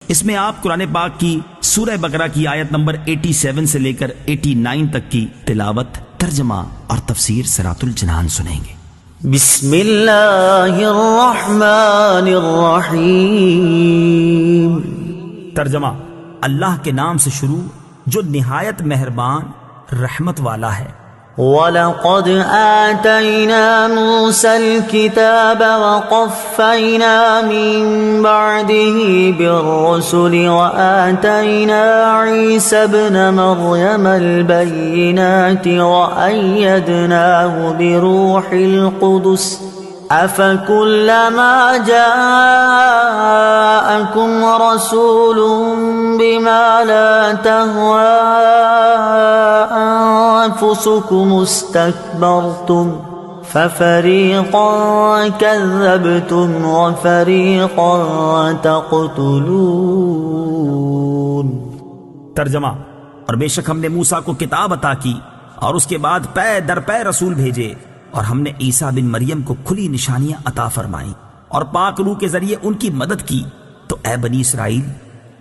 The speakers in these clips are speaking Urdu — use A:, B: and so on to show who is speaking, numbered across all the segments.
A: اس میں آپ قرآن پاک کی سورہ بقرہ کی آیت نمبر 87 سے لے کر 89 تک کی تلاوت، ترجمہ اور تفسیر صراط الجنان سنیں گے۔
B: بسم اللہ الرحمن الرحیم۔
A: ترجمہ: اللہ کے نام سے شروع جو نہایت مہربان رحمت والا ہے۔
B: وَلَقَدْ آتَيْنَا مُوسَى الْكِتَابَ وَقَفَّيْنَا مِن بَعْدِهِ بِالرُّسُلِ وَآتَيْنَا عِيسَى ابْنَ مَرْيَمَ الْبَيِّنَاتِ وَأَيَّدْنَاهُ بِرُوحِ الْقُدُسِ أَفَكُلَّمَا جَاءَكُمْ رَسُولٌ بِمَا لَا تَهْوَىٰ أَنفُسُكُمُ اسْتَكْبَرْتُمْ فَفَرِيقًا كَذَّبْتُمْ وَفَرِيقًا تَقْتُلُونَ۔
A: ترجمہ: اور بے شک ہم نے موسیٰ کو کتاب عطا کی اور اس کے بعد پے در پے رسول بھیجے، اور ہم نے عیسیٰ بن مریم کو کھلی نشانیاں عطا فرمائیں اور پاک روح کے ذریعے ان کی مدد کی۔ تو اے بنی اسرائیل،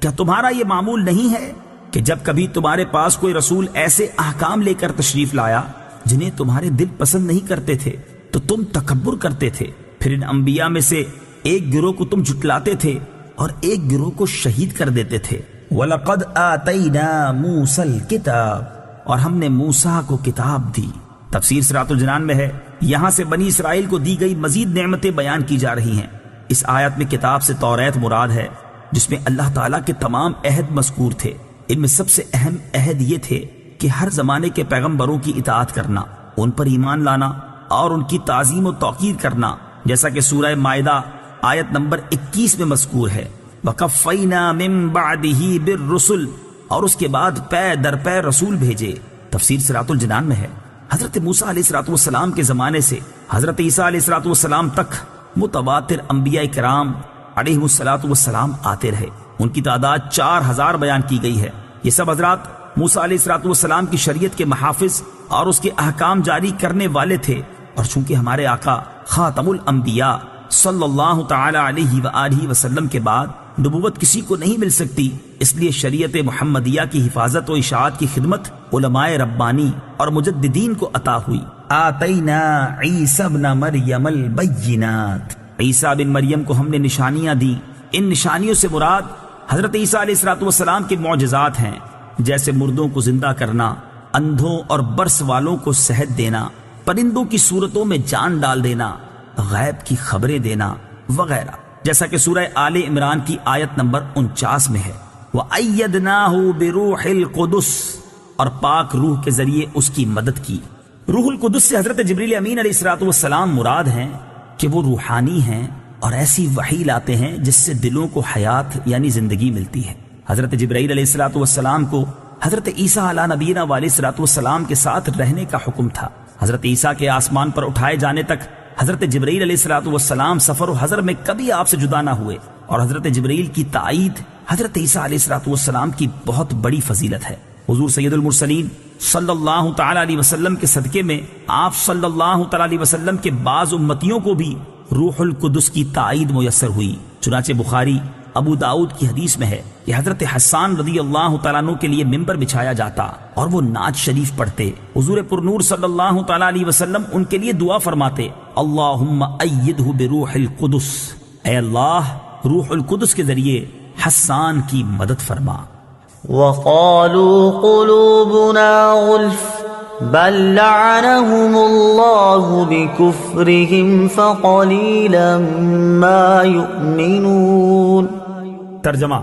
A: کیا تمہارا یہ معمول نہیں ہے کہ جب کبھی تمہارے پاس کوئی رسول ایسے احکام لے کر تشریف لایا جنہیں تمہارے دل پسند نہیں کرتے تھے تو تم تکبر کرتے تھے، پھر ان انبیاء میں سے ایک گروہ کو تم جھٹلاتے تھے اور ایک گروہ کو شہید کر دیتے تھے۔ وَلَقَدْ آتَيْنَا مُوسَى الْكِتَابَ، اور ہم نے موسیٰ کو کتاب دی۔ تفسیر صراط الجنان میں ہے، یہاں سے بنی اسرائیل کو دی گئی مزید نعمتیں بیان کی جا رہی ہیں۔ اس آیت میں کتاب سے توریت مراد ہے، جس میں اللہ تعالیٰ کے تمام عہد مذکور تھے۔ ان میں سب سے اہم عہد یہ تھے کہ ہر زمانے کے پیغمبروں کی اطاعت کرنا، ان پر ایمان لانا اور ان کی تعظیم و توقیر کرنا، جیسا کہ سورہ مائدہ آیت نمبر 21 میں مذکور ہے۔ وَقَفَّيْنَا مِن بَعْدِهِ بِالرُّسُلِ، اور اس کے بعد پے در پے رسول بھیجے۔ تفسیر صراط الجنان میں ہے، حضرت موسیٰ علیہ السلام کے زمانے سے حضرت عیسیٰ علیہ السلام تک متواتر انبیاء کرام علیہ السلام آتے رہے۔ ان کی تعداد 4000 بیان کی گئی ہے۔ یہ سب حضرات موسیٰ علیہ السلام کی شریعت کے محافظ اور اس کے احکام جاری کرنے والے تھے، اور چونکہ ہمارے آقا خاتم الانبیاء صلی اللہ تعالی علیہ وآلہ وسلم کے بعد نبوت کسی کو نہیں مل سکتی، اس لیے شریعت محمدیہ کی حفاظت و اشاعت کی خدمت علماء ربانی اور مجددین کو عطا ہوئی۔ آتینا عیسیٰ ابن مریم البینات، عیسیٰ بن مریم کو ہم نے نشانیاں دی۔ ان نشانیوں سے مراد حضرت عیسیٰ علیہ السلام کے معجزات ہیں، جیسے مردوں کو زندہ کرنا، اندھوں اور برس والوں کو صحت دینا، پرندوں کی صورتوں میں جان ڈال دینا، غیب کی خبریں دینا وغیرہ، جیسا کہ سورہ آل عمران کی آیت نمبر 49 میں ہے۔ وَأَيَّدْنَاهُ بِرُوحِ الْقُدُسِ، اور پاک روح کے ذریعے اس کی مدد کی۔ روح القدس سے حضرت جبریل امین علیہ السلام مراد ہیں کہ وہ روحانی ہیں اور ایسی وحی لاتے ہیں جس سے دلوں کو حیات یعنی زندگی ملتی ہے۔ حضرت جبرائیل علیہ السلام کو حضرت عیسیٰ علیہ نبینا علیہ السلام کے ساتھ رہنے کا حکم تھا۔ حضرت عیسیٰ کے آسمان پر اٹھائے جانے تک حضرت جبرائیل علیہ السلام سفر و حضر میں کبھی آپ سے جدا نہ ہوئے، اور حضرت جبرائیل کی تائید حضرت عیسیٰ علیہ السلام کی بہت بڑی فضیلت ہے۔ حضور سید المرسلین صلی اللہ تعالی علیہ وسلم کے صدقے میں آپ صلی اللہ تعالی علیہ وسلم کے بعض امتیوں کو بھی روح القدس کی تائید میسر ہوئی۔ چنانچہ بخاری ابو داؤد کی حدیث میں ہے کہ حضرت حسان رضی اللہ تعالیٰ عنہ کے لیے ممبر بچھایا جاتا اور وہ نعت شریف پڑھتے۔ حضور پرنور صلی اللہ تعالیٰ علیہ وسلم ان کے لیے دعا فرماتے، اللہم ایدہ بروح القدس، اے اللہ روح القدس کے ذریعے حسان کی مدد فرما۔
B: وَقَالُوا قُلُوبُنَا غُلْفٌ بَل لَّعَنَهُمُ اللَّهُ بِكُفْرِهِمْ فَقَلِيلًا مَّا يُؤْمِنُونَ۔
A: ترجمہ: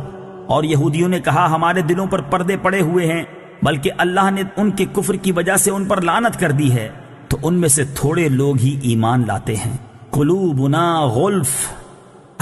A: اور یہودیوں نے کہا ہمارے دلوں پر پردے پڑے ہوئے ہیں، بلکہ اللہ نے ان کے کفر کی وجہ سے ان پر لعنت کر دی ہے، تو ان میں سے تھوڑے لوگ ہی ایمان لاتے ہیں۔ قلوبنا غلف،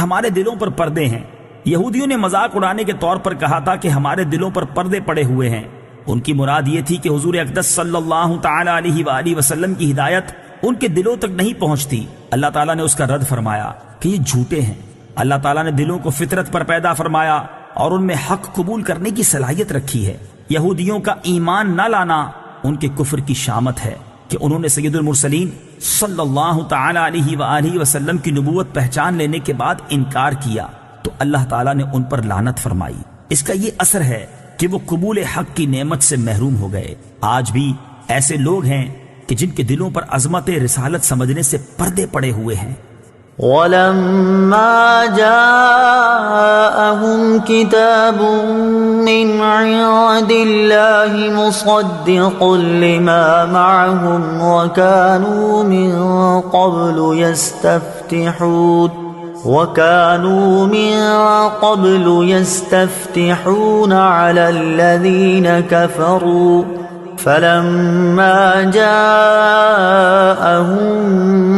A: ہمارے دلوں پر پردے ہیں۔ یہودیوں نے مذاق اڑانے کے طور پر کہا تھا کہ ہمارے دلوں پر پردے پڑے ہوئے ہیں۔ ان کی مراد یہ تھی کہ حضور اقدس صلی اللہ تعالی علیہ وآلہ وسلم کی ہدایت ان کے دلوں تک نہیں پہنچتی۔ اللہ تعالیٰ نے اس کا رد فرمایا کہ یہ جھوٹے ہیں۔ اللہ تعالیٰ نے دلوں کو فطرت پر پیدا فرمایا اور ان میں حق قبول کرنے کی صلاحیت رکھی ہے۔ یہودیوں کا ایمان نہ لانا ان کے کفر کی شامت ہے کہ انہوں نے سید المرسلین صلی اللہ تعالی علیہ وآلہ وسلم کی نبوت پہچان لینے کے بعد انکار کیا۔ تو اللہ تعالیٰ نے ان پر لعنت فرمائی۔ اس کا یہ اثر ہے کہ وہ قبول حق کی نعمت سے محروم ہو گئے۔ آج بھی ایسے لوگ ہیں کہ جن کے دلوں پر عظمت رسالت سمجھنے سے پردے پڑے ہوئے ہیں۔
B: وَلَمَّا جَاءَهُمْ كِتَابٌ مِّنْ عِندِ اللَّهِ مُصَدِّقٌ لِّمَا مَعَهُمْ وَكَانُوا مِن قَبْلُ يَسْتَفْتِحُونَ عَلَى الَّذِينَ كَفَرُوا فَلَمَّا جَاءَهُم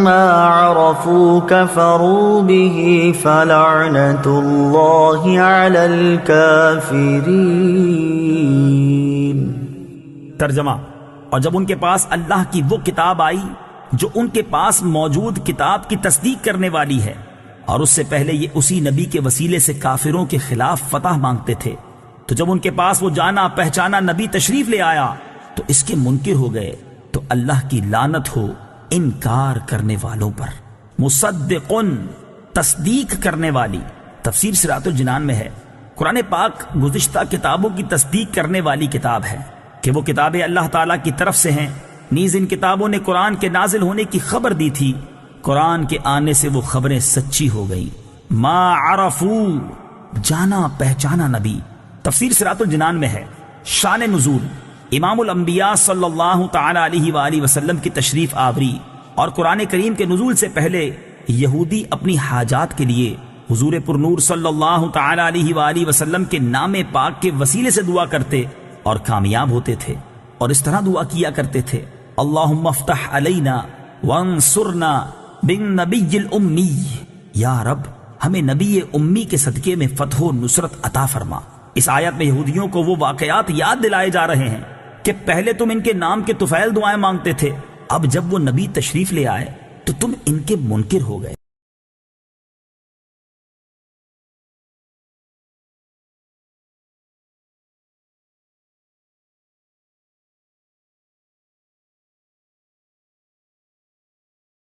B: مَّا عَرَفُوا كَفَرُوا بِهِ فَلَعْنَةُ اللَّهِ عَلَى الْكَافِرِينَ۔
A: ترجمہ: اور جب ان کے پاس اللہ کی وہ کتاب آئی جو ان کے پاس موجود کتاب کی تصدیق کرنے والی ہے، اور اس سے پہلے یہ اسی نبی کے وسیلے سے کافروں کے خلاف فتح مانگتے تھے، تو جب ان کے پاس وہ جانا پہچانا نبی تشریف لے آیا تو اس کے منکر ہو گئے، تو اللہ کی لعنت ہو انکار کرنے والوں پر۔ مصدقن، تصدیق کرنے والی۔ تفسیر صراط الجنان میں ہے قرآن پاک گزشتہ کتابوں کی تصدیق کرنے والی کتاب ہے کہ وہ کتابیں اللہ تعالیٰ کی طرف سے ہیں۔ نیز ان کتابوں نے قرآن کے نازل ہونے کی خبر دی تھی، قرآن کے آنے سے وہ خبریں سچی ہو گئی۔ ما عرفو، جانا پہچانا نبی۔ تفسیر صراط الجنان میں ہے شان نزول، امام الانبیاء صلی اللہ تعالی علیہ وآلہ وسلم کی تشریف آوری اور قرآن کریم کے نزول سے پہلے یہودی اپنی حاجات کے لیے حضور پرنور صلی اللہ تعالی علیہ وآلہ وسلم کے نام پاک کے وسیلے سے دعا کرتے اور کامیاب ہوتے تھے، اور اس طرح دعا کیا کرتے تھے: اللہم افتح علینا وانصرنا بالنبی الامی، یا رب ہمیں نبی امی کے صدقے میں فتح و نصرت عطا فرما۔ اس آیت میں یہودیوں کو وہ واقعات یاد دلائے جا رہے ہیں کہ پہلے تم ان کے نام کے طفیل دعائیں مانگتے تھے، اب جب وہ نبی تشریف لے آئے تو تم ان کے منکر ہو گئے۔